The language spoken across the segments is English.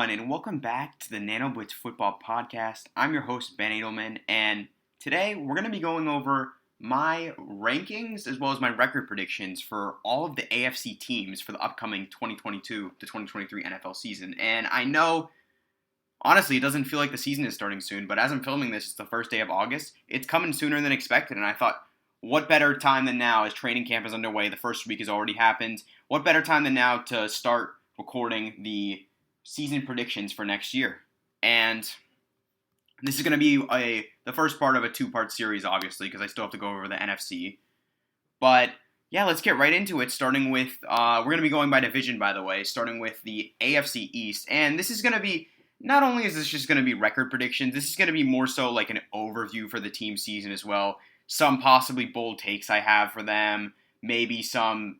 everyone, and welcome back to the Nano Blitz Football Podcast. I'm your host, Ben Edelman, and today we're going to be going over my rankings as well as my record predictions for all of the AFC teams for the upcoming 2022 to 2023 NFL season. And I know, honestly, it doesn't feel like the season is starting soon, but as I'm filming this, it's the first day of August. It's coming sooner than expected, and I thought, what better time than now as training camp is underway? The first week has already happened. What better time than now to start recording the season predictions for next year? And this is going to be the first part of a two-part series, obviously, because I still have to go over the NFC. But yeah, let's get right into it, starting with, we're going to be going by division, by the way, starting with the AFC East. And this is going to be, not only is this just going to be record predictions, this is going to be more so like an overview for the team season as well. Some possibly bold takes I have for them, maybe some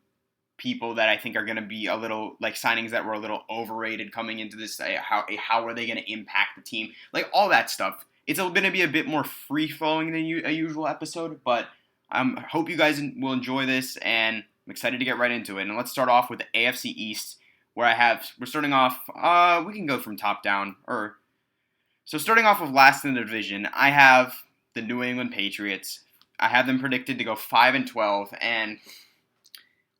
people that I think are going to be a little, like signings that were a little overrated coming into this, how are they going to impact the team, like all that stuff. It's going to be a bit more free-flowing than a usual episode, but I hope you guys will enjoy this, and I'm excited to get right into it. And let's start off with the AFC East, where we're starting off, we can go from top down, so starting off with last in the division, I have the New England Patriots. I have them predicted to go 5-12, and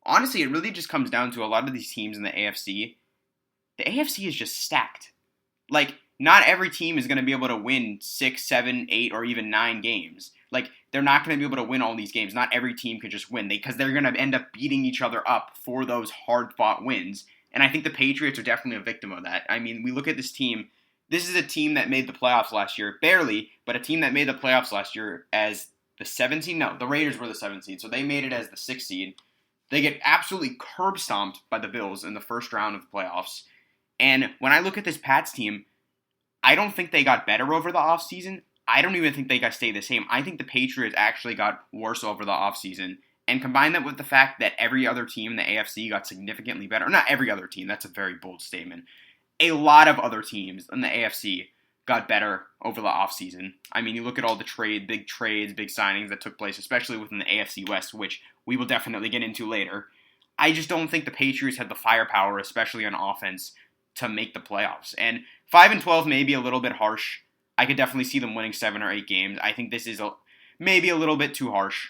honestly, it really just comes down to a lot of these teams in the AFC. The AFC is just stacked. Like, not every team is going to be able to win 6, 7, 8, or even 9 games. Like, they're not going to be able to win all these games. Not every team could just win, because they're going to end up beating each other up for those hard-fought wins. And I think the Patriots are definitely a victim of that. I mean, we look at this team. This is a team that made the playoffs last year. Barely, but a team that made the playoffs last year as the 7th seed. No, the Raiders were the 7th seed, so they made it as the 6th seed. They get absolutely curb stomped by the Bills in the first round of the playoffs. And when I look at this Pats team, I don't think they got better over the offseason. I don't even think they got stayed the same. I think the Patriots actually got worse over the offseason. And combine that with the fact that every other team in the AFC got significantly better. Not every other team, that's a very bold statement. A lot of other teams in the AFC got better over the offseason. I mean, you look at all the big trades, big signings that took place, especially within the AFC West, which we will definitely get into later. I just don't think the Patriots had the firepower, especially on offense, to make the playoffs. And 5-12 may be a little bit harsh. I could definitely see them winning 7 or 8 games. I think this is maybe a little bit too harsh.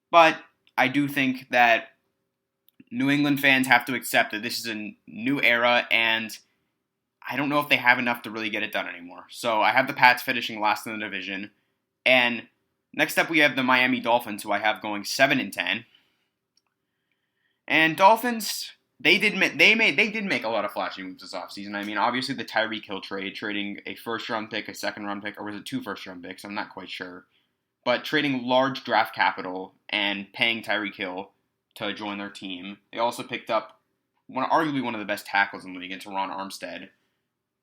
But I do think that New England fans have to accept that this is a new era, and I don't know if they have enough to really get it done anymore. So I have the Pats finishing last in the division. And next up we have the Miami Dolphins, who I have going 7-10. And Dolphins, they did make a lot of flashy moves this offseason. I mean, obviously the Tyreek Hill trade, trading a first-round pick, a second-round pick, or was it 2 first-round picks? I'm not quite sure. But trading large draft capital and paying Tyreek Hill to join their team. They also picked up arguably one of the best tackles in the league, into Ron Armstead.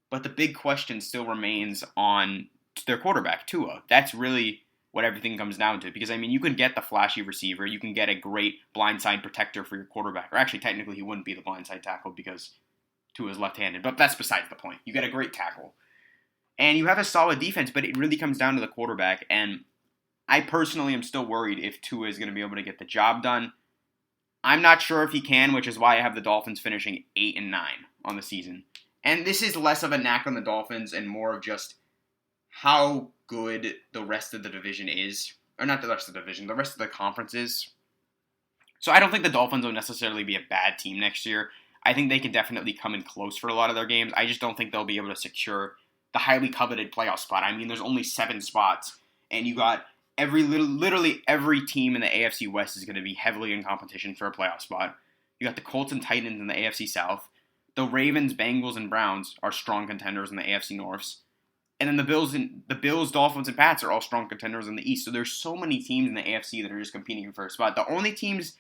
But the big question still remains on their quarterback, Tua. That's really what everything comes down to. Because, I mean, you can get the flashy receiver. You can get a great blindside protector for your quarterback. Or actually, technically, he wouldn't be the blindside tackle because Tua is left-handed. But that's besides the point. You get a great tackle. And you have a solid defense, but it really comes down to the quarterback. And I personally am still worried if Tua is going to be able to get the job done. I'm not sure if he can, which is why I have the Dolphins finishing 8-9 on the season. And this is less of a knack on the Dolphins and more of just how good the rest of the division is. Or not the rest of the division, the rest of the conference is. So I don't think the Dolphins will necessarily be a bad team next year. I think they can definitely come in close for a lot of their games. I just don't think they'll be able to secure the highly coveted playoff spot. I mean, there's only 7 spots, and you got literally every team in the AFC West is going to be heavily in competition for a playoff spot. You got the Colts and Titans in the AFC South. The Ravens, Bengals, and Browns are strong contenders in the AFC Norths. And then the Bills, Dolphins, and Pats are all strong contenders in the East. So there's so many teams in the AFC that are just competing for a spot. The only teams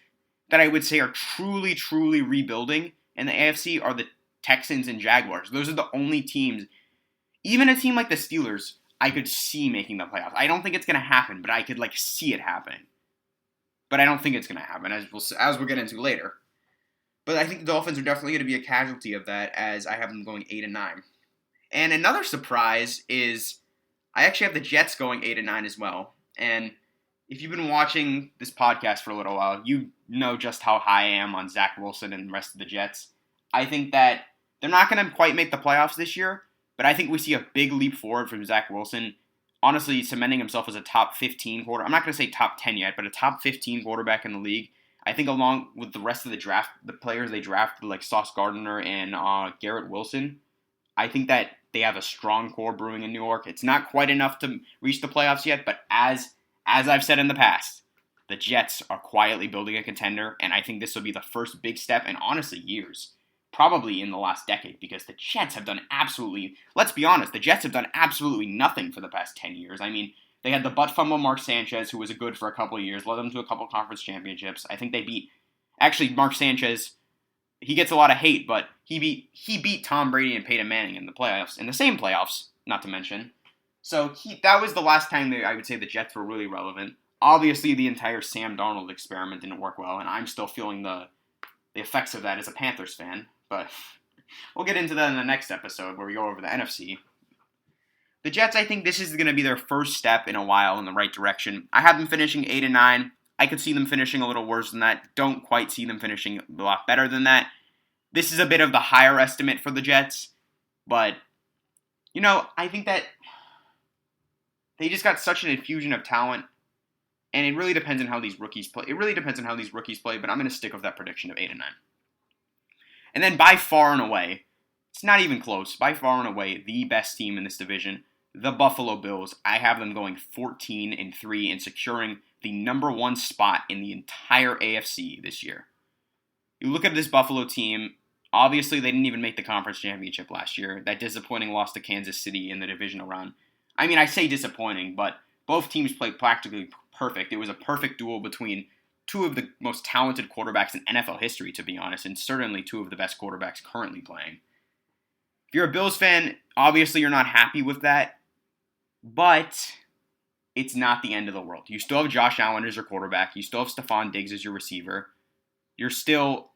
that I would say are truly, truly rebuilding in the AFC are the Texans and Jaguars. Those are the only teams. Even a team like the Steelers, I could see making the playoffs. I don't think it's going to happen, but I could see it happening. But I don't think it's going to happen, as we'll get into later. But I think the Dolphins are definitely going to be a casualty of that, as I have them going 8-9. And another surprise is I actually have the Jets going 8-9 as well. And if you've been watching this podcast for a little while, you know just how high I am on Zach Wilson and the rest of the Jets. I think that They're not going to quite make the playoffs this year, but I think we see a big leap forward from Zach Wilson, honestly cementing himself as a top 15 quarterback. I'm not going to say top 10 yet, but a top 15 quarterback in the league. I think along with the rest of the draft, the players they drafted like Sauce Gardner and Garrett Wilson, I think that they have a strong core brewing in New York. It's not quite enough to reach the playoffs yet, but as I've said in the past, the Jets are quietly building a contender, and I think this will be the first big step in honestly years. Probably in the last decade, because the Jets have done absolutely, let's be honest, the Jets have done absolutely nothing for the past 10 years. I mean, they had the butt fumble Mark Sanchez, who was a good for a couple of years, led them to a couple of conference championships. I think they beat, actually, Mark Sanchez, he gets a lot of hate, but he beat Tom Brady and Peyton Manning in the playoffs, in the same playoffs, not to mention. So that was the last time I would say the Jets were really relevant. Obviously, the entire Sam Darnold experiment didn't work well, and I'm still feeling the effects of that as a Panthers fan. But we'll get into that in the next episode where we go over the NFC. The Jets, I think this is going to be their first step in a while in the right direction. I have them finishing 8-9. I could see them finishing a little worse than that. Don't quite see them finishing a lot better than that. This is a bit of the higher estimate for the Jets. But, I think that they just got such an infusion of talent. And it really depends on how these rookies play. But I'm going to stick with that prediction of 8-9. And then by far and away, it's not even close, by far and away, the best team in this division, the Buffalo Bills. I have them going 14-3 and securing the number 1 spot in the entire AFC this year. You look at this Buffalo team, obviously they didn't even make the conference championship last year. That disappointing loss to Kansas City in the divisional round. I mean, I say disappointing, but both teams played practically perfect. It was a perfect duel between two of the most talented quarterbacks in NFL history, to be honest, and certainly two of the best quarterbacks currently playing. If you're a Bills fan, obviously you're not happy with that, but it's not the end of the world. You still have Josh Allen as your quarterback. You still have Stephon Diggs as your receiver. You're still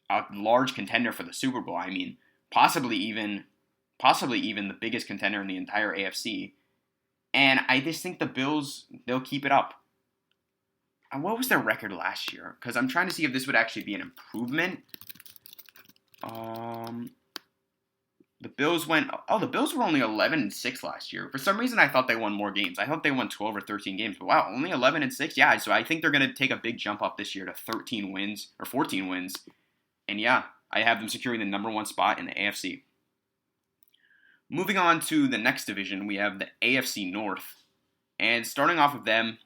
a large contender for the Super Bowl. I mean, possibly even the biggest contender in the entire AFC. And I just think the Bills, they'll keep it up. And what was their record last year? Because I'm trying to see if this would actually be an improvement. The Bills were only 11-6 last year. For some reason, I thought they won more games. I thought they won 12 or 13 games. But wow, only 11-6? Yeah, so I think they're going to take a big jump up this year to 13 wins, or 14 wins. And yeah, I have them securing the number 1 spot in the AFC. Moving on to the next division, we have the AFC North. And starting off with them,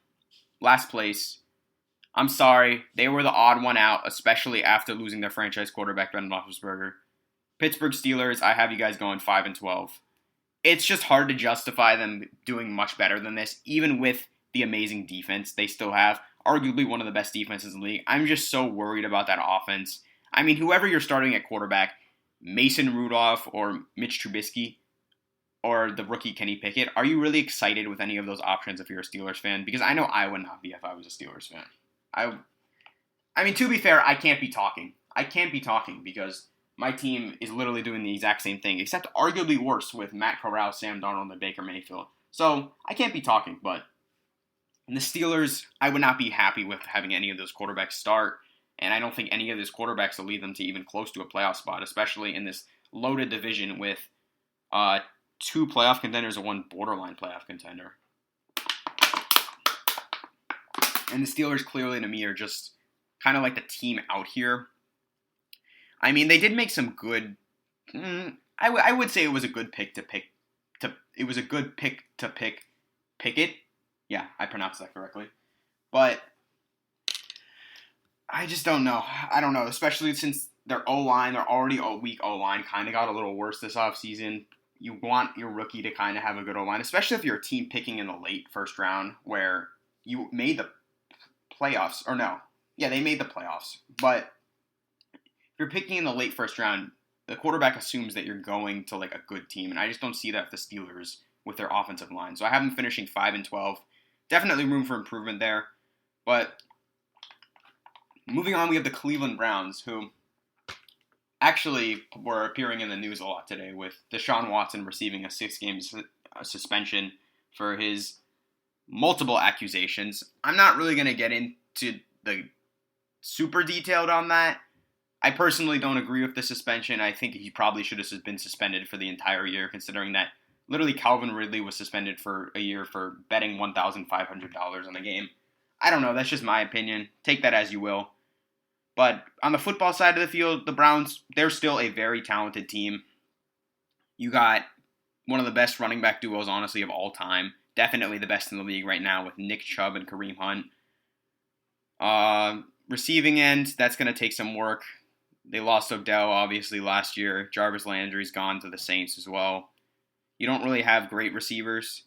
last place, I'm sorry, they were the odd one out, especially after losing their franchise quarterback, Ben Roethlisberger. Pittsburgh Steelers, I have you guys going 5-12. It's just hard to justify them doing much better than this, even with the amazing defense they still have. Arguably one of the best defenses in the league. I'm just so worried about that offense. I mean, whoever you're starting at quarterback, Mason Rudolph or Mitch Trubisky, or the rookie Kenny Pickett, are you really excited with any of those options if you're a Steelers fan? Because I know I would not be if I was a Steelers fan. I mean, to be fair, I can't be talking. Because my team is literally doing the exact same thing, except arguably worse with Matt Corral, Sam Darnold, and Baker Mayfield. So I can't be talking, but in the Steelers, I would not be happy with having any of those quarterbacks start, and I don't think any of those quarterbacks will lead them to even close to a playoff spot, especially in this loaded division with 2 playoff contenders and 1 borderline playoff contender. And the Steelers clearly to me are just kind of like the team out here. I mean, they did make some good. I would say it was a good pick to pick. It was a good pick to pick Pickett. Yeah, I pronounced that correctly. But I just don't know. I don't know, especially since their O-line, they're already a weak O-line, kind of got a little worse this offseason. You want your rookie to kind of have a good O-line, especially if you're a team picking in the late first round where you made the playoffs. Or no. Yeah, they made the playoffs. But if you're picking in the late first round, the quarterback assumes that you're going to like a good team. And I just don't see that with the Steelers with their offensive line. So I have them finishing 5-12. Definitely room for improvement there. But moving on, we have the Cleveland Browns, who actually were appearing in the news a lot today with Deshaun Watson receiving a 6-game suspension for his multiple accusations. I'm not really going to get into the super detailed on that, I personally don't agree with the suspension. I think he probably should have been suspended for the entire year, considering that literally Calvin Ridley was suspended for a year for betting $1,500 on a game. I don't know. That's just my opinion. Take that as you will. But on the football side of the field, the Browns, they're still a very talented team. You got one of the best running back duos, honestly, of all time. Definitely the best in the league right now with Nick Chubb and Kareem Hunt. Receiving end, that's going to take some work. They lost Odell, obviously, last year. Jarvis Landry's gone to the Saints as well. You don't really have great receivers.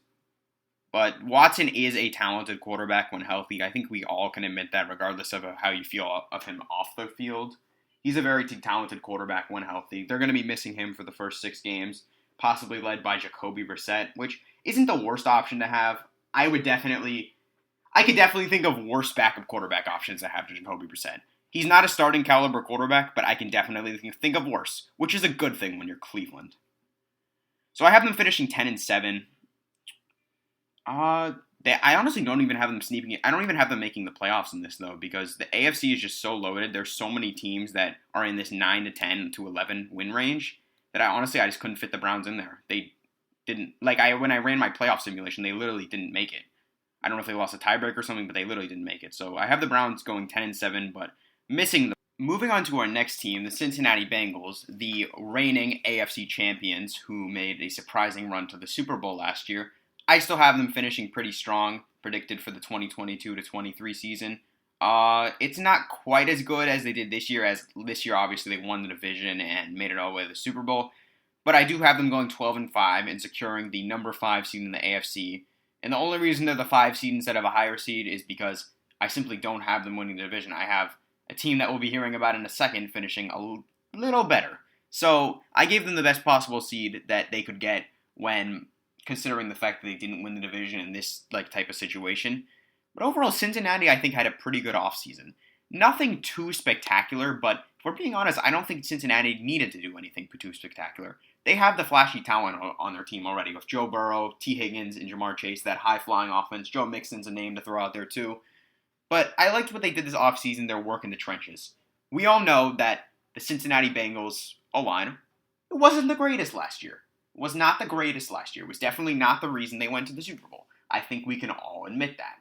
But Watson is a talented quarterback when healthy. I think we all can admit that regardless of how you feel of him off the field. He's a very talented quarterback when healthy. They're going to be missing him for the first 6 games, possibly led by Jacoby Brissett, which isn't the worst option to have. I could definitely think of worse backup quarterback options to have to Jacoby Brissett. He's not a starting caliber quarterback, but I can definitely think of worse, which is a good thing when you're Cleveland. So I have them finishing 10-7. I honestly don't even have them sneaking it. I don't even have them making the playoffs in this, though, because the AFC is just so loaded. There's so many teams that are in this 9-10 to 11 win range that I just couldn't fit the Browns in there. They didn't, when I ran my playoff simulation, they literally didn't make it. I don't know if they lost a tiebreak or something, but they literally didn't make it. So I have the Browns going 10-7, but missing the. Moving on to our next team, the Cincinnati Bengals, the reigning AFC champions who made a surprising run to the Super Bowl last year. I still have them finishing pretty strong, predicted for the 2022-23 season. It's not quite as good as they did this year, as this year obviously they won the division and made it all the way to the Super Bowl. But I do have them going 12-5 and securing the number 5 seed in the AFC. And the only reason they're the 5 seed instead of a higher seed is because I simply don't have them winning the division. I have a team that we'll be hearing about in a second finishing a little better. So I gave them the best possible seed that they could get when considering the fact that they didn't win the division in this type of situation. But overall, Cincinnati, I think, had a pretty good offseason. Nothing too spectacular, but if we're being honest, I don't think Cincinnati needed to do anything too spectacular. They have the flashy talent on their team already with Joe Burrow, T. Higgins, and Jamar Chase, that high-flying offense. Joe Mixon's a name to throw out there, too. But I liked what they did this offseason, their work in the trenches. We all know that the Cincinnati Bengals O-line, it wasn't the greatest last year. Was not the greatest last year. Was definitely not the reason they went to the Super Bowl. I think we can all admit that.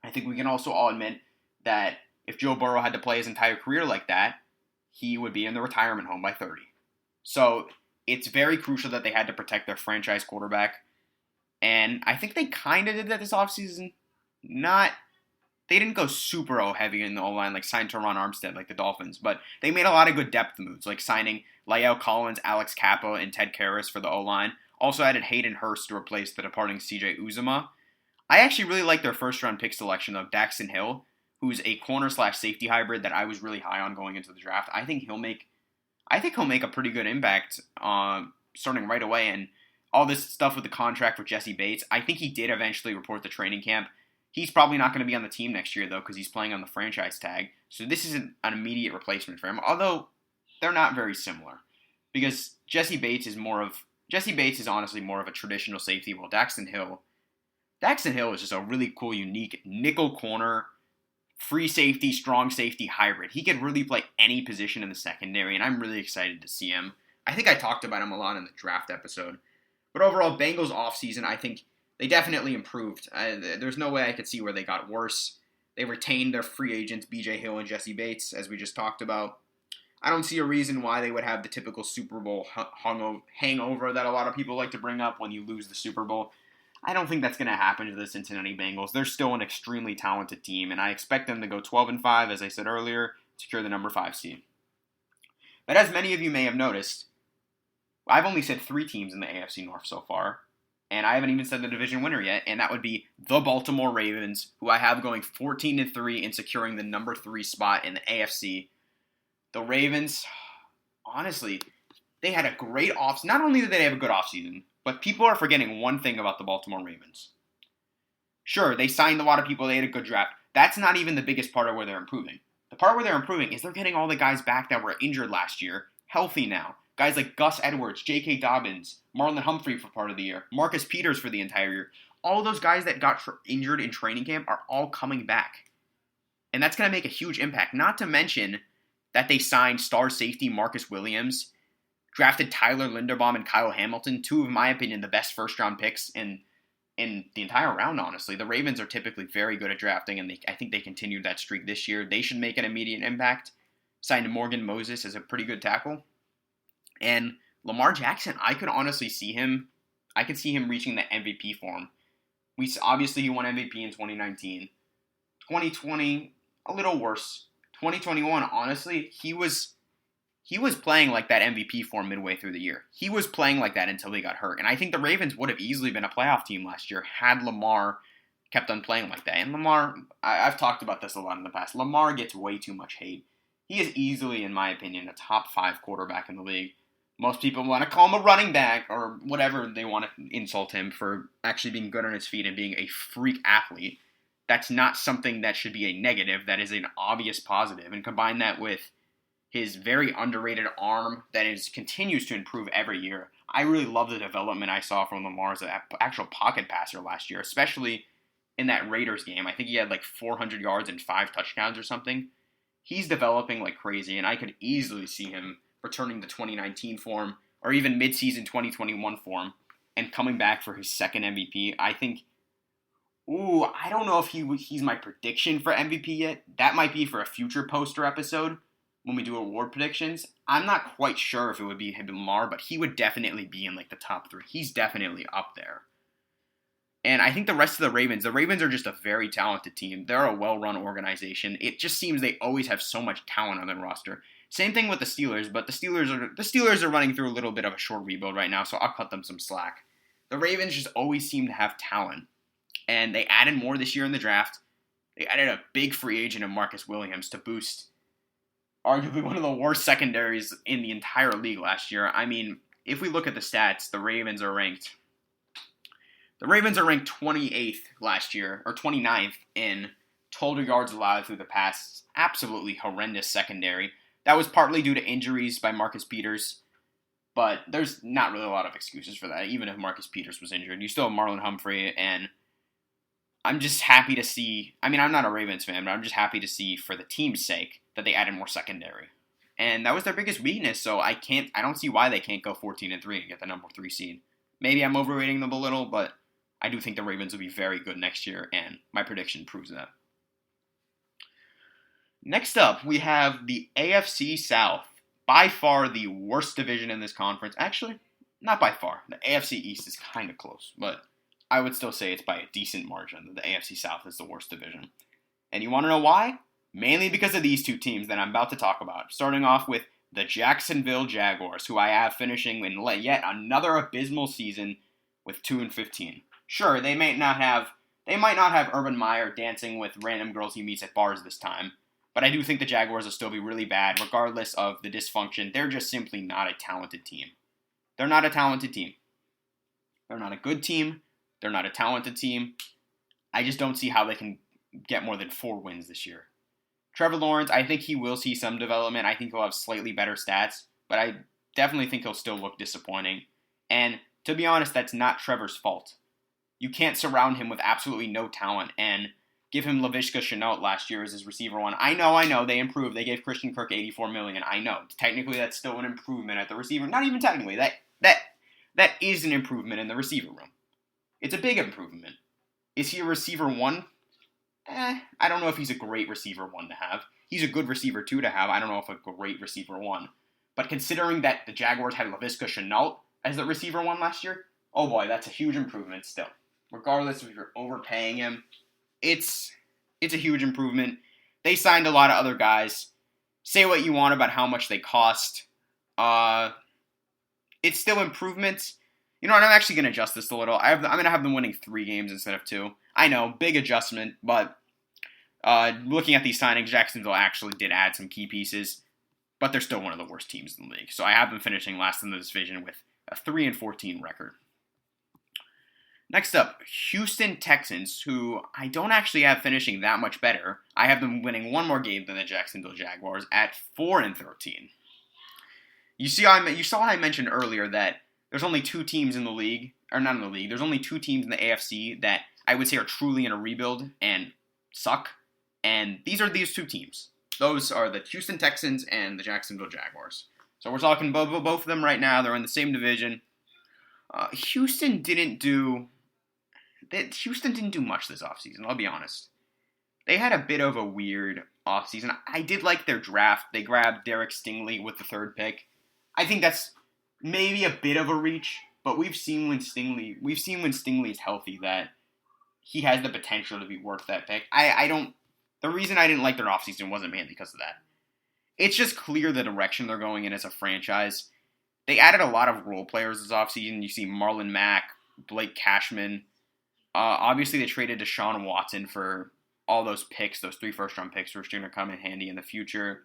I think we can also all admit that if Joe Burrow had to play his entire career like that, he would be in the retirement home by 30. So it's very crucial that they had to protect their franchise quarterback. And I think they kind of did that this offseason. They didn't go super heavy in the O-line, like sign Teron Armstead like the Dolphins, but they made a lot of good depth moves, like signing La'el Collins, Alex Kappa, and Ted Karras for the O-line. Also added Hayden Hurst to replace the departing CJ Uzomah. I actually really like their first-round pick selection of Daxton Hill, who's a corner/safety hybrid that I was really high on going into the draft. I think he'll make a pretty good impact starting right away. And all this stuff with the contract for Jesse Bates, I think he did eventually report to training camp. He's probably not going to be on the team next year, though, because he's playing on the franchise tag. So this isn't an immediate replacement for him, although they're not very similar. Because Jesse Bates is honestly more of a traditional safety, while Daxton Hill is just a really cool, unique nickel corner, free safety, strong safety hybrid. He could really play any position in the secondary, and I'm really excited to see him. I think I talked about him a lot in the draft episode. But overall, Bengals offseason, I think they definitely improved. There's no way I could see where they got worse. They retained their free agents, B.J. Hill and Jesse Bates, as we just talked about. I don't see a reason why they would have the typical Super Bowl hangover that a lot of people like to bring up when you lose the Super Bowl. I don't think that's going to happen to the Cincinnati Bengals. They're still an extremely talented team, and I expect them to go 12-5, as I said earlier, secure the number 5 seed. But as many of you may have noticed, I've only said 3 teams in the AFC North so far, and I haven't even said the division winner yet, and that would be the Baltimore Ravens, who I have going 14-3 and securing the number 3 spot in the AFC. The Ravens, honestly, they had a great offseason. Not only did they have a good offseason, but people are forgetting one thing about the Baltimore Ravens. Sure, they signed a lot of people, they had a good draft. That's not even the biggest part of where they're improving. The part where they're improving is they're getting all the guys back that were injured last year, healthy now. Guys like Gus Edwards, J.K. Dobbins, Marlon Humphrey for part of the year, Marcus Peters for the entire year. All of those guys that got injured in training camp are all coming back. And that's going to make a huge impact. Not to mention, that they signed star safety Marcus Williams, drafted Tyler Linderbaum and Kyle Hamilton, two of my opinion the best first-round picks in the entire round, honestly. The Ravens are typically very good at drafting, and I think they continued that streak this year. They should make an immediate impact. Signed Morgan Moses as a pretty good tackle. And Lamar Jackson, I could honestly see him. I could see him reaching the MVP form. Obviously, he won MVP in 2019. 2020, a little worse. 2021, honestly, he was playing like that MVP form midway through the year. He was playing like that until he got hurt. And I think the Ravens would have easily been a playoff team last year had Lamar kept on playing like that. And Lamar, I've talked about this a lot in the past. Lamar gets way too much hate. He is easily, in my opinion, a top 5 quarterback in the league. Most people want to call him a running back or whatever. They want to insult him for actually being good on his feet and being a freak athlete. That's not something that should be a negative. That is an obvious positive. And combine that with his very underrated arm that continues to improve every year. I really love the development I saw from Lamar as an actual pocket passer last year, especially in that Raiders game. I think he had like 400 yards and 5 touchdowns or something. He's developing like crazy, and I could easily see him returning to 2019 form or even midseason 2021 form and coming back for his second MVP. I think, I don't know if he's my prediction for MVP yet. That might be for a future poster episode when we do award predictions. I'm not quite sure if it would be Lamar, but he would definitely be in like the top 3. He's definitely up there. And I think the rest of the Ravens are just a very talented team. They're a well-run organization. It just seems they always have so much talent on their roster. Same thing with the Steelers, but the Steelers are running through a little bit of a short rebuild right now, so I'll cut them some slack. The Ravens just always seem to have talent, and they added more this year in the draft. They added a big free agent of Marcus Williams to boost arguably one of the worst secondaries in the entire league last year. I mean, if we look at the stats, the Ravens are ranked 28th last year, or 29th in total yards allowed through the pass. Absolutely horrendous secondary. That was partly due to injuries by Marcus Peters, but there's not really a lot of excuses for that. Even if Marcus Peters was injured, you still have Marlon Humphrey, and I'm just happy to see. I mean, I'm not a Ravens fan, but I'm just happy to see, for the team's sake, that they added more secondary. And that was their biggest weakness, so I don't see why they can't go 14-3 and get the number 3 seed. Maybe I'm overrating them a little, but I do think the Ravens will be very good next year, and my prediction proves that. Next up, we have the AFC South. By far the worst division in this conference. Actually, not by far. The AFC East is kind of close, but I would still say it's by a decent margin that the AFC South is the worst division. And you want to know why? Mainly because of these two teams that I'm about to talk about. Starting off with the Jacksonville Jaguars, who I have finishing in yet another abysmal season with 2-15. Sure, they might not have Urban Meyer dancing with random girls he meets at bars this time, but I do think the Jaguars will still be really bad, regardless of the dysfunction. They're just simply not a talented team. They're not a talented team. They're not a good team. They're not a talented team. I just don't see how they can get more than 4 wins this year. Trevor Lawrence, I think he will see some development. I think he'll have slightly better stats, but I definitely think he'll still look disappointing. And to be honest, that's not Trevor's fault. You can't surround him with absolutely no talent and give him Laviska Shenault last year as his receiver one. I know, they improved. They gave Christian Kirk $84 million. I know. Technically, that's still an improvement at the receiver. Not even technically. That is an improvement in the receiver room. It's a big improvement. Is he a receiver one? I don't know if he's a great receiver one to have. He's a good receiver two to have. I don't know if a great receiver one. But considering that the Jaguars had Laviska Shenault as the receiver one last year, oh boy, that's a huge improvement still. Regardless if you're overpaying him, it's a huge improvement. They signed a lot of other guys. Say what you want about how much they cost. It's still improvements. You know what, I'm actually going to adjust this a little. I'm going to have them winning 3 games instead of 2. I know, big adjustment, but looking at these signings, Jacksonville actually did add some key pieces, but they're still one of the worst teams in the league. So I have them finishing last in the division with a 3-14 record. Next up, Houston Texans, who I don't actually have finishing that much better. I have them winning 1 more game than the Jacksonville Jaguars at 4-13. You saw I mentioned earlier that there's only 2 teams in the league, or not in the league, there's only 2 teams in the AFC that I would say are truly in a rebuild and suck. And these are these 2 teams. Those are the Houston Texans and the Jacksonville Jaguars. So we're talking both of them right now. They're in the same division. Houston didn't do much this offseason, I'll be honest. They had a bit of a weird offseason. I did like their draft. They grabbed Derek Stingley with the 3rd pick. I think that's maybe a bit of a reach, but we've seen when Stingley is healthy that he has the potential to be worth that pick. The reason I didn't like their offseason wasn't mainly because of that. It's just clear the direction they're going in as a franchise. They added a lot of role players this offseason. You see Marlon Mack, Blake Cashman. Obviously, they traded Deshaun Watson for all those picks, those 3 first-round picks, which are going to come in handy in the future.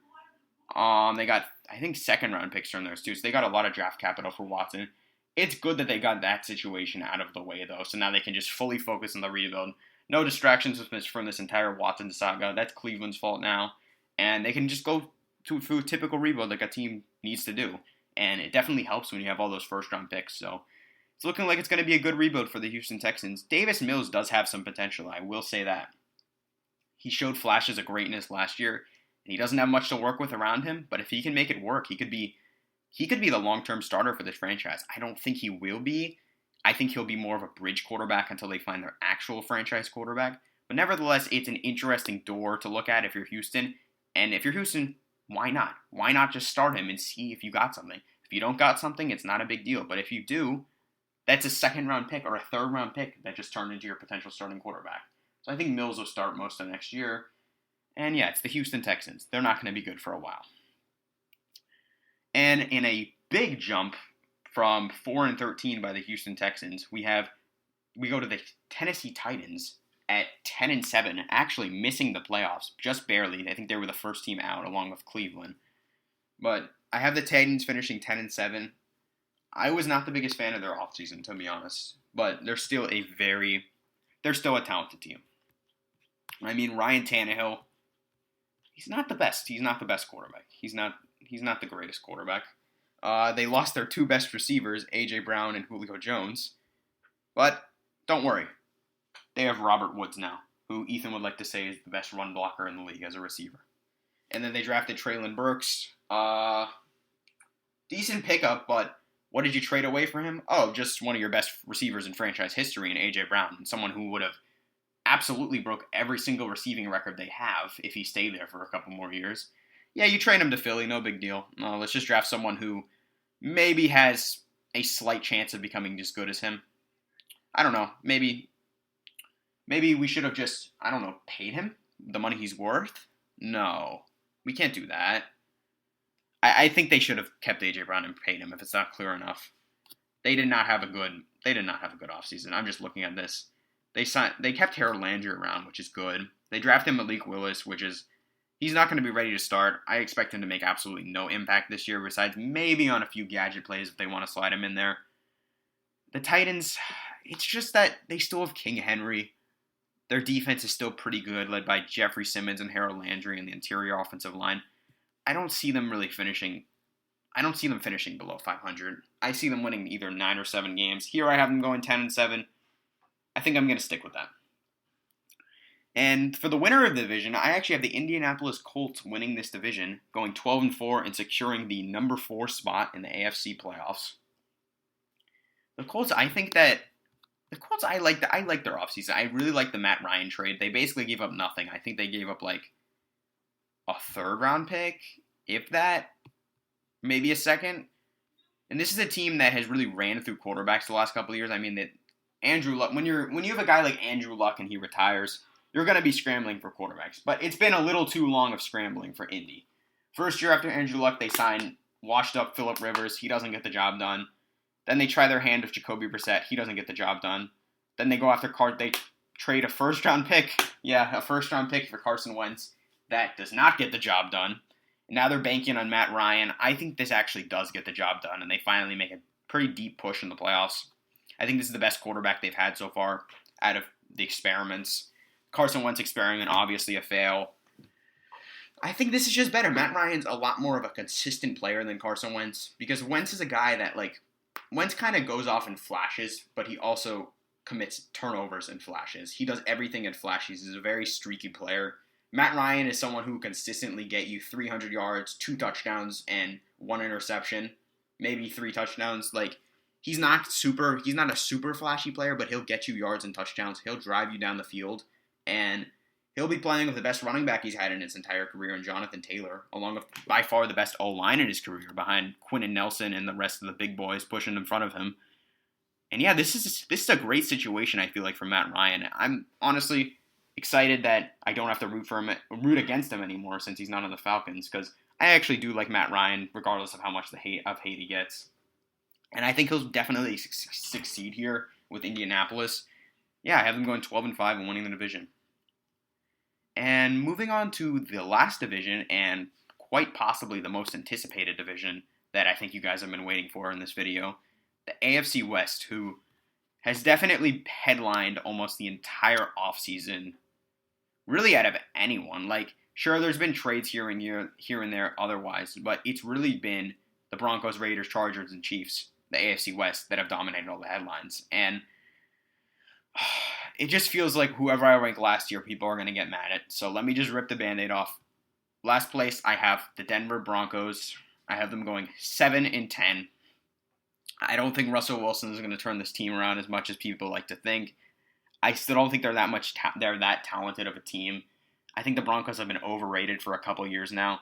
They got, I think, 2nd-round picks from those too, so they got a lot of draft capital for Watson. It's good that they got that situation out of the way, though, so now they can just fully focus on the rebuild. No distractions from this entire Watson saga. That's Cleveland's fault now, and they can just go through a typical rebuild like a team needs to do, and it definitely helps when you have all those first-round picks, so it's looking like it's going to be a good rebuild for the Houston Texans. Davis Mills does have some potential, I will say that. He showed flashes of greatness last year, and he doesn't have much to work with around him, but if he can make it work, he could be the long-term starter for this franchise. I don't think he will be. I think he'll be more of a bridge quarterback until they find their actual franchise quarterback. But nevertheless, it's an interesting door to look at if you're Houston. And if you're Houston, why not? Why not just start him and see if you got something? If you don't got something, it's not a big deal. But if you do, that's a 2nd-round pick or a 3rd-round pick that just turned into your potential starting quarterback. So I think Mills will start most of next year. And yeah, it's the Houston Texans. They're not going to be good for a while. And in a big jump from 4-13 by the Houston Texans, we go to the Tennessee Titans at 10-7, actually missing the playoffs just barely. I think they were the first team out along with Cleveland. But I have the Titans finishing 10-7. I was not the biggest fan of their offseason, to be honest, but they're still a talented team. I mean, Ryan Tannehill, he's not the best. He's not the best quarterback. He's not the greatest quarterback. They lost their 2 best receivers, A.J. Brown and Julio Jones. But don't worry. They have Robert Woods now, who Ethan would like to say is the best run blocker in the league as a receiver. And then they drafted Treylon Burks. Decent pickup, but what did you trade away for him? Oh, just one of your best receivers in franchise history in A.J. Brown, and someone who would have absolutely broke every single receiving record they have if he stayed there for a couple more years. Yeah, you trade him to Philly, no big deal. Let's just draft someone who maybe has a slight chance of becoming as good as him. I don't know. Maybe we should have just, paid him the money he's worth? No, we can't do that. I think they should have kept A.J. Brown and paid him if it's not clear enough. They did not have a good offseason. I'm just looking at this. They kept Harold Landry around, which is good. They drafted Malik Willis, he's not going to be ready to start. I expect him to make absolutely no impact this year, besides maybe on a few gadget plays if they want to slide him in there. The Titans, it's just that they still have King Henry. Their defense is still pretty good, led by Jeffrey Simmons and Harold Landry in the interior offensive line. I don't see them finishing below 500. I see them winning either 9 or 7 games. Here I have them going 10-7. I think I'm going to stick with that. And for the winner of the division, I actually have the Indianapolis Colts winning this division, going 12-4 and securing the number 4 spot in the AFC playoffs. The Colts, I like their offseason. I really like the Matt Ryan trade. They basically gave up nothing. I think they gave up like a 3rd-round pick, if that, maybe a 2nd. And this is a team that has really ran through quarterbacks the last couple of years. I mean, that Andrew Luck, when you have a guy like Andrew Luck and he retires, you're going to be scrambling for quarterbacks. But it's been a little too long of scrambling for Indy. First year after Andrew Luck, they signed washed-up Phillip Rivers. He doesn't get the job done. Then they try their hand with Jacoby Brissett. He doesn't get the job done. Then they go after they trade a first-round pick. Yeah, a first-round pick for Carson Wentz. That does not get the job done. And now they're banking on Matt Ryan. I think this actually does get the job done, and they finally make a pretty deep push in the playoffs. I think this is the best quarterback they've had so far out of the experiments. Carson Wentz experiment, obviously a fail. I think this is just better. Matt Ryan's a lot more of a consistent player than Carson Wentz, because Wentz is a guy that, Wentz kind of goes off in flashes, but he also commits turnovers in flashes. He does everything in flashes. He's a very streaky player. Matt Ryan is someone who consistently get you 300 yards, 2 touchdowns, and 1 interception, maybe 3 touchdowns. Like, he's not a super flashy player, but he'll get you yards and touchdowns. He'll drive you down the field, and he'll be playing with the best running back he's had in his entire career in Jonathan Taylor, along with by far the best O-line in his career, behind Quentin Nelson and the rest of the big boys pushing in front of him. And yeah, this is a great situation, I feel like, for Matt Ryan. I'm honestly excited that I don't have to root against him anymore since he's not on the Falcons, because I actually do like Matt Ryan, regardless of how much hate he gets. And I think he'll definitely succeed here with Indianapolis. Yeah, I have them going 12-5 and winning the division. And moving on to the last division, and quite possibly the most anticipated division that I think you guys have been waiting for in this video, the AFC West, who has definitely headlined almost the entire offseason, really out of anyone. Like, sure, there's been trades here and there otherwise, but it's really been the Broncos, Raiders, Chargers, and Chiefs, the AFC West, that have dominated all the headlines. And it just feels like whoever I rank last year, people are going to get mad at. So let me just rip the Band-Aid off. Last place, I have the Denver Broncos. I have them going 7-10. I don't think Russell Wilson is going to turn this team around as much as people like to think. I still don't think they're that talented of a team. I think the Broncos have been overrated for a couple years now.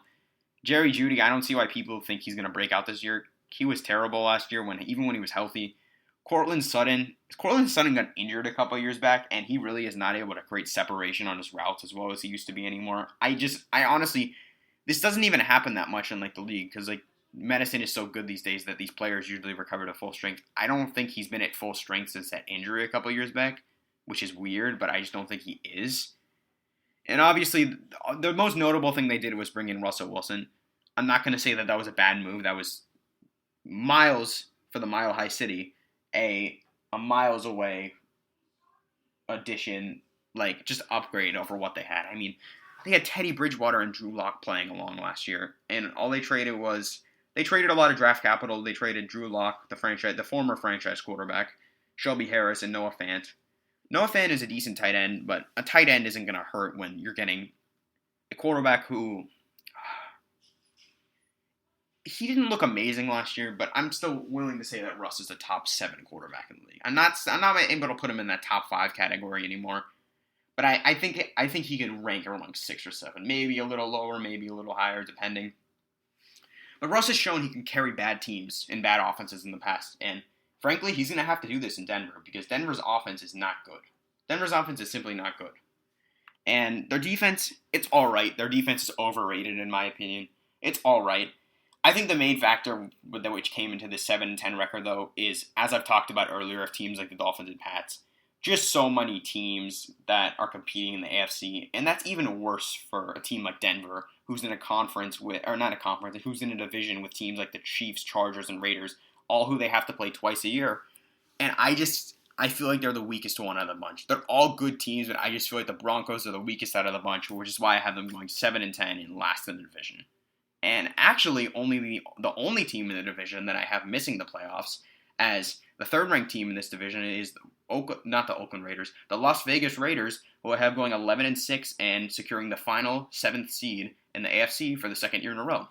Jerry Jeudy, I don't see why people think he's going to break out this year. He was terrible last year even when he was healthy. Courtland Sutton got injured a couple years back, and he really is not able to create separation on his routes as well as he used to be anymore. I honestly, this doesn't even happen that much in like the league, because like medicine is so good these days that these players usually recover to full strength. I don't think he's been at full strength since that injury a couple years back, which is weird, but I just don't think he is. And obviously, the most notable thing they did was bring in Russell Wilson. I'm not going to say that was a bad move. That was miles for the Mile High City, a miles away addition, like just upgrade over what they had. I mean, they had Teddy Bridgewater and Drew Lock playing along last year, and all they traded a lot of draft capital. They traded Drew Lock, the former franchise quarterback, Shelby Harris, and Noah Fant. Noah Fant is a decent tight end, but a tight end isn't going to hurt when you're getting a quarterback who he didn't look amazing last year, but I'm still willing to say that Russ is a top 7 quarterback in the league. I'm not able to put him in that top 5 category anymore, but I think he can rank among 6 or 7, maybe a little lower, maybe a little higher, depending. But Russ has shown he can carry bad teams and bad offenses in the past, and frankly, he's going to have to do this in Denver because Denver's offense is not good. Denver's offense is simply not good. And their defense, it's all right. Their defense is overrated, in my opinion. It's all right. I think the main factor which came into the 7-10 record, though, is, as I've talked about earlier, of teams like the Dolphins and Pats, just so many teams that are competing in the AFC, and that's even worse for a team like Denver, who's in a who's in a division with teams like the Chiefs, Chargers, and Raiders, all who they have to play twice a year. And I feel like they're the weakest one out of the bunch. They're all good teams, but I just feel like the Broncos are the weakest out of the bunch, which is why I have them going 7-10 and last in the division. And actually, the only team in the division that I have missing the playoffs, as the third-ranked team in this division, is not the Oakland Raiders, the Las Vegas Raiders, who I have going 11-6 and securing the final 7th seed in the AFC for the second year in a row.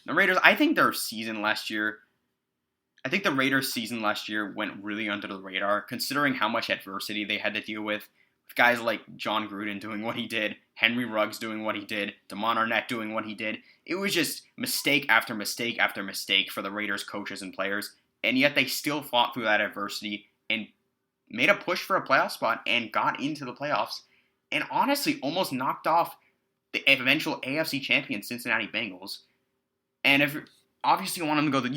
The Raiders, I think the Raiders' season last year went really under the radar, considering how much adversity they had to deal with guys like John Gruden doing what he did, Henry Ruggs doing what he did, Damon Arnett doing what he did. It was just mistake after mistake after mistake for the Raiders coaches and players, and yet they still fought through that adversity and made a push for a playoff spot and got into the playoffs, and honestly almost knocked off the eventual AFC champion Cincinnati Bengals. And if obviously you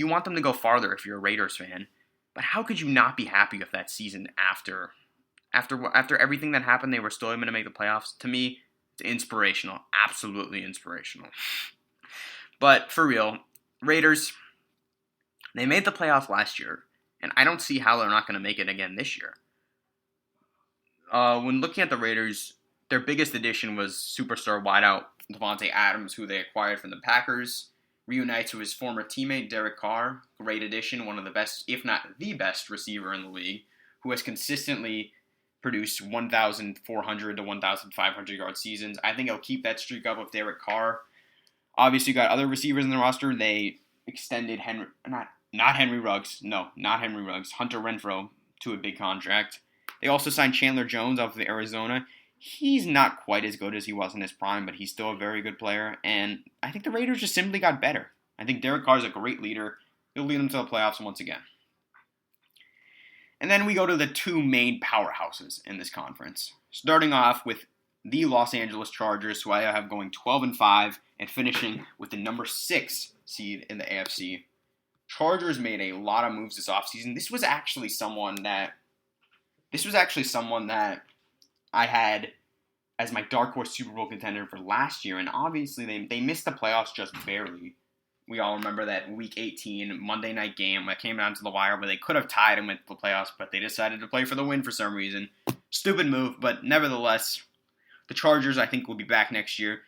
want them to go farther if you're a Raiders fan, but how could you not be happy with that season after everything that happened? They were still able to make the playoffs. To me, it's inspirational, absolutely inspirational. But for real, Raiders, they made the playoffs last year, and I don't see how they're not going to make it again this year. When looking at the Raiders, their biggest addition was superstar wideout Devontae Adams, who they acquired from the Packers. Reunites with his former teammate Derek Carr, great addition, one of the best, if not the best, receiver in the league, who has consistently produce 1,400 to 1,500 yard seasons. I think he'll keep that streak up with Derek Carr. Obviously, you got other receivers in the roster. They extended not Henry Ruggs. No, not Henry Ruggs. Hunter Renfrow to a big contract. They also signed Chandler Jones off of Arizona. He's not quite as good as he was in his prime, but he's still a very good player. And I think the Raiders just simply got better. I think Derek Carr is a great leader. He'll lead them to the playoffs once again. And then we go to the two main powerhouses in this conference. Starting off with the Los Angeles Chargers, who I have going 12-5 and finishing with the number 6 seed in the AFC. Chargers made a lot of moves this offseason. This was actually someone that I had as my dark horse Super Bowl contender for last year, and obviously they missed the playoffs just barely. We all remember that Week 18 Monday night game that came down to the wire where they could have tied and went to the playoffs, but they decided to play for the win for some reason. Stupid move, but nevertheless, the Chargers I think will be back next year.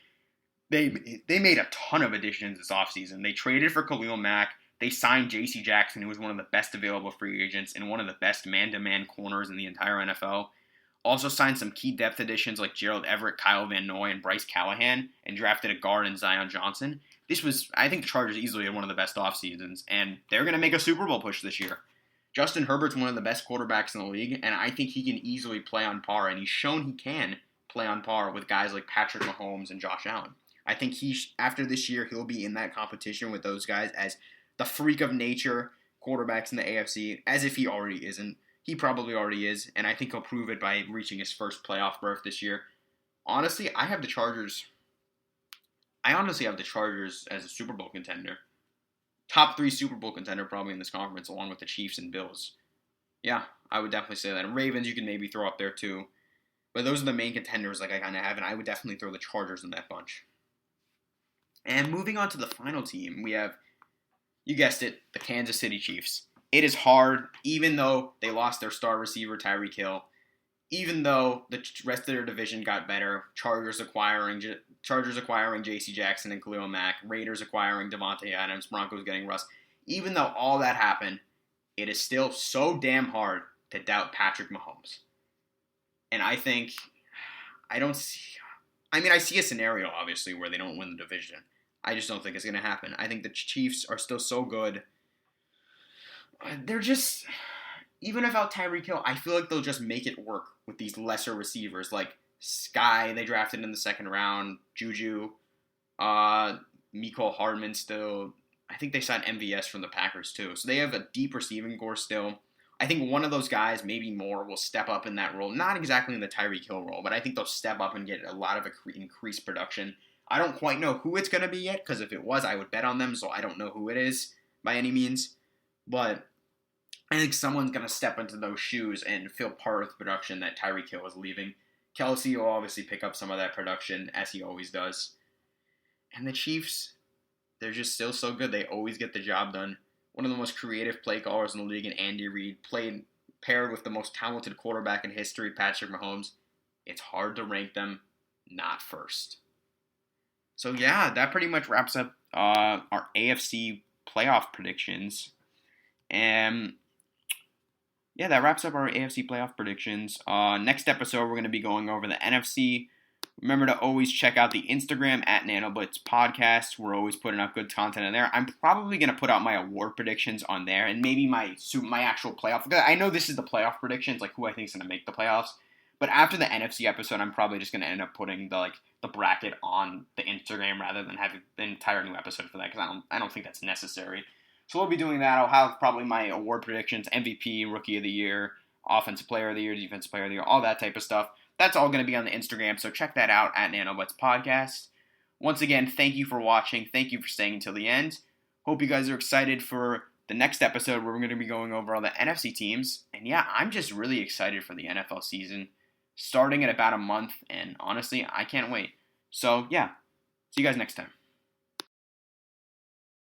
They made a ton of additions this offseason. They traded for Khalil Mack. They signed J.C. Jackson, who was one of the best available free agents and one of the best man-to-man corners in the entire NFL. Also signed some key depth additions like Gerald Everett, Kyle Van Noy, and Bryce Callahan, and drafted a guard in Zion Johnson. I think the Chargers easily had one of the best off seasons, and they're going to make a Super Bowl push this year. Justin Herbert's one of the best quarterbacks in the league, and I think he can easily play on par, and he's shown he can play on par with guys like Patrick Mahomes and Josh Allen. I think after this year, he'll be in that competition with those guys as the freak of nature quarterbacks in the AFC, as if he already isn't. He probably already is, and I think he'll prove it by reaching his first playoff berth this year. Honestly, I honestly have the Chargers as a Super Bowl contender. Top 3 Super Bowl contender probably in this conference, along with the Chiefs and Bills. Yeah, I would definitely say that. And Ravens you can maybe throw up there too. But those are the main contenders like I kind of have, and I would definitely throw the Chargers in that bunch. And moving on to the final team, we have, you guessed it, the Kansas City Chiefs. It is hard, even though they lost their star receiver, Tyreek Hill. Even though the rest of their division got better, Chargers acquiring J.C. Jackson and Khalil Mack, Raiders acquiring Devontae Adams, Broncos getting Russ. Even though all that happened, it is still so damn hard to doubt Patrick Mahomes. And I see a scenario, obviously, where they don't win the division. I just don't think it's going to happen. I think the Chiefs are still so good. They're just, even without Tyreek Hill, I feel like they'll just make it work with these lesser receivers like Sky, they drafted in the second round, Juju, Mecole Hardman still. I think they signed MVS from the Packers too. So they have a deep receiving core still. I think one of those guys, maybe more, will step up in that role. Not exactly in the Tyreek Hill role, but I think they'll step up and get a lot of increased production. I don't quite know who it's going to be yet, because if it was, I would bet on them, so I don't know who it is by any means. But I think someone's going to step into those shoes and fill part of the production that Tyreek Hill is leaving. Kelsey will obviously pick up some of that production, as he always does. And the Chiefs, they're just still so good. They always get the job done. One of the most creative play callers in the league, and Andy Reid, paired with the most talented quarterback in history, Patrick Mahomes. It's hard to rank them not first. So yeah, that pretty much wraps up our AFC playoff predictions. And yeah, that wraps up our AFC playoff predictions. Next episode, we're going to be going over the NFC. Remember to always check out the Instagram at NanoBlitz Podcast. We're always putting out good content in there. I'm probably going to put out my award predictions on there, and maybe my actual playoff. I know this is the playoff predictions, like who I think is going to make the playoffs. But after the NFC episode, I'm probably just going to end up putting the bracket on the Instagram rather than having the entire new episode for that, because I don't think that's necessary. So we'll be doing that. I'll have probably my award predictions, MVP, Rookie of the Year, Offensive Player of the Year, Defensive Player of the Year, all that type of stuff. That's all going to be on the Instagram, so check that out at NanoBlitz Podcast. Once again, thank you for watching. Thank you for staying until the end. Hope you guys are excited for the next episode where we're going to be going over all the NFC teams. And yeah, I'm just really excited for the NFL season, starting in about a month, and honestly, I can't wait. So yeah, see you guys next time.